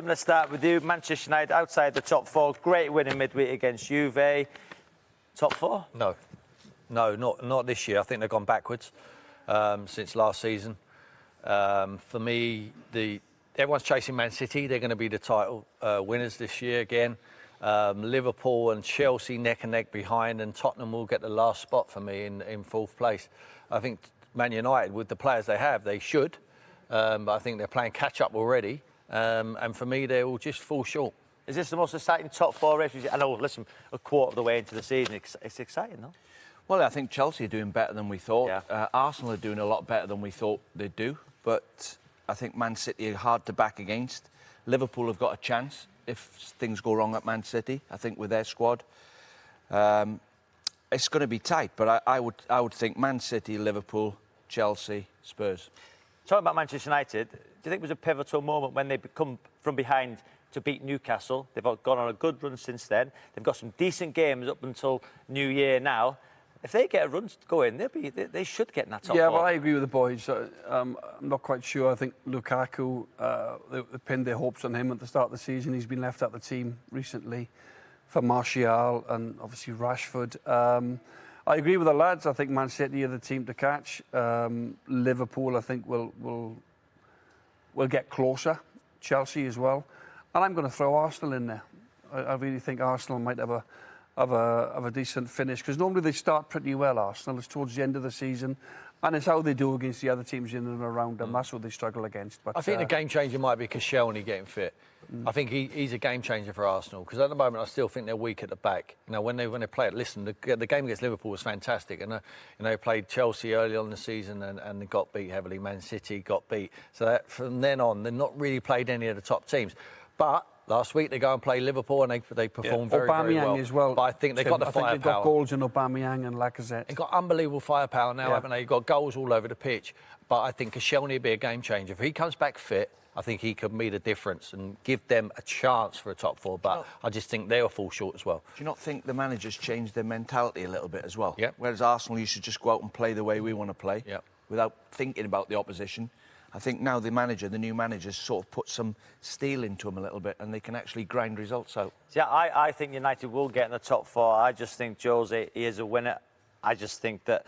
Let's start with you. Manchester United outside the top four. Great win in midweek against Juve. Top four? No, not this year. I think they've gone backwards since last season. For me, everyone's chasing Man City. They're going to be the title winners this year again. Liverpool and Chelsea neck and neck behind, and Tottenham will get the last spot for me in fourth place. I think Man United, with the players they have, they should. But I think they're playing catch-up already. And for me, they will just fall short. Is this the most exciting top four race? I know, listen, a quarter of the way into the season, it's exciting, though. Well, I think Chelsea are doing better than we thought. Yeah. Arsenal are doing a lot better than we thought they'd do. But I think Man City are hard to back against. Liverpool have got a chance if things go wrong at Man City, I think, with their squad. It's going to be tight, but I would think Man City, Liverpool, Chelsea, Spurs. Talking about Manchester United, do you think it was a pivotal moment when they come from behind to beat Newcastle? They've gone on a good run since then. They've got some decent games up until New Year now. If they get a run going, they should get in that top four. Yeah, well, I agree with the boys. I'm not quite sure. I think Lukaku, they pinned their hopes on him at the start of the season. He's been left out of the team recently for Martial and obviously Rashford. I agree with the lads. I think Man City are the team to catch. Liverpool, I think, will get closer. Chelsea as well. And I'm going to throw Arsenal in there. I really think Arsenal might have a decent finish, because normally they start pretty well, Arsenal. It's towards the end of the season, and it's how they do against the other teams in and around them. That's what they struggle against. But I think the game changer might be Koscielny getting fit. I think he's a game changer for Arsenal, because at the moment I still think they're weak at the back. You know, when they play it, listen, the game against Liverpool was fantastic, and they played Chelsea early on in the season and they got beat heavily. Man City got beat. So that, from then on, they've not really played any of the top teams. But last week they go and play Liverpool and they perform very well. Aubameyang as well. But I think they've got the firepower. They've got goals in Aubameyang and Lacazette. They've got unbelievable firepower now, haven't they? They've got goals all over the pitch. But I think Koscielny will be a game changer. If he comes back fit, I think he could meet a difference and give them a chance for a top four. But I just think they'll fall short as well. Do you not think the managers changed their mentality a little bit as well? Yeah. Whereas Arsenal used to just go out and play the way we want to play, without thinking about the opposition. I think now the new managers sort of put some steel into them a little bit, and they can actually grind results out. Yeah, I think United will get in the top four. I just think Jose, he is a winner. I just think that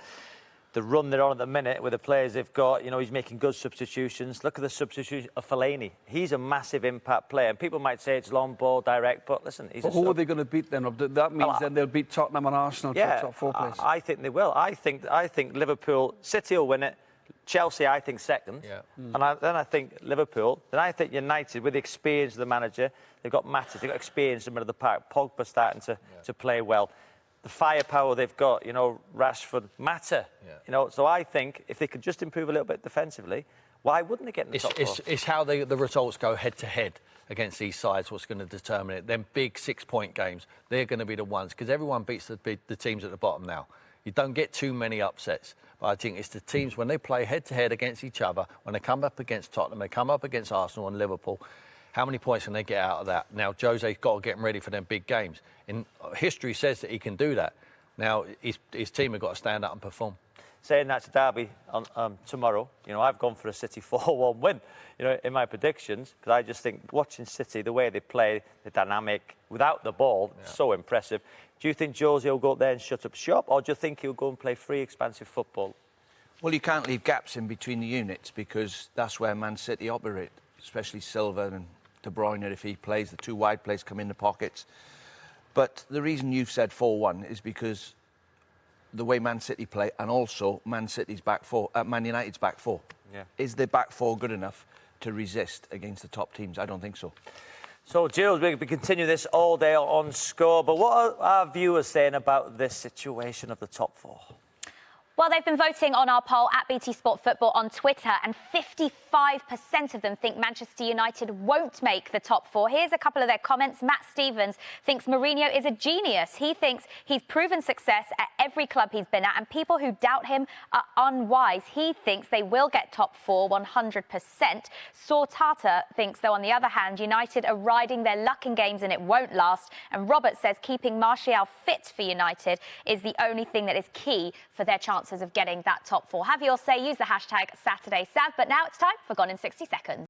the run they're on at the minute with the players they've got, you know, he's making good substitutions. Look at the substitution of Fellaini. He's a massive impact player. And people might say it's long ball, direct, but listen, he's who are they going to beat then? That means then they'll beat Tottenham and Arsenal for the top four place. I think they will. I think Liverpool, City will win it. Chelsea, I think, second. Yeah. And then I think Liverpool. Then I think United, with the experience of the manager, they've got Mattis, they've got experience in the middle of the park. Pogba starting to play well. The firepower they've got, you know, Rashford, matter. Yeah. You know, so I think if they could just improve a little bit defensively, why wouldn't they get in the top four? It's how the results go head-to-head against these sides what's going to determine it. Them big 6-point games, they're going to be the ones, because everyone beats the teams at the bottom now. You don't get too many upsets. But I think it's the teams, when they play head-to-head against each other, when they come up against Tottenham, they come up against Arsenal and Liverpool, how many points can they get out of that? Now, Jose's got to get them ready for them big games. History says that he can do that. Now, his team have got to stand up and perform. Saying that's Derby on tomorrow, you know, I've gone for a City 4-1 win, you know, in my predictions, because I just think watching City, the way they play, the dynamic, without the ball, so impressive. Do you think Jose will go up there and shut up shop, or do you think he'll go and play free, expansive football? Well, you can't leave gaps in between the units, because that's where Man City operate, especially Silva and De Bruyne. If he plays, the two wide players come in the pockets. But the reason you've said 4-1 is because the way Man City play, and also Man United's back four. Yeah. Is their back four good enough to resist against the top teams? I don't think so. So, Jules, we'll be continuing this all day on Score, but what are our viewers saying about this situation of the top four? Well, they've been voting on our poll at BT Sport Football on Twitter, and 55% of them think Manchester United won't make the top four. Here's a couple of their comments. Matt Stevens thinks Mourinho is a genius. He thinks he's proven success at every club he's been at, and people who doubt him are unwise. He thinks they will get top four 100%. Saw Tata thinks, though, on the other hand, United are riding their luck in games and it won't last. And Robert says keeping Martial fit for United is the only thing that is key for their chances of getting that top four. Have your say. Use the hashtag SaturdaySav. But now it's time for Gone in 60 Seconds.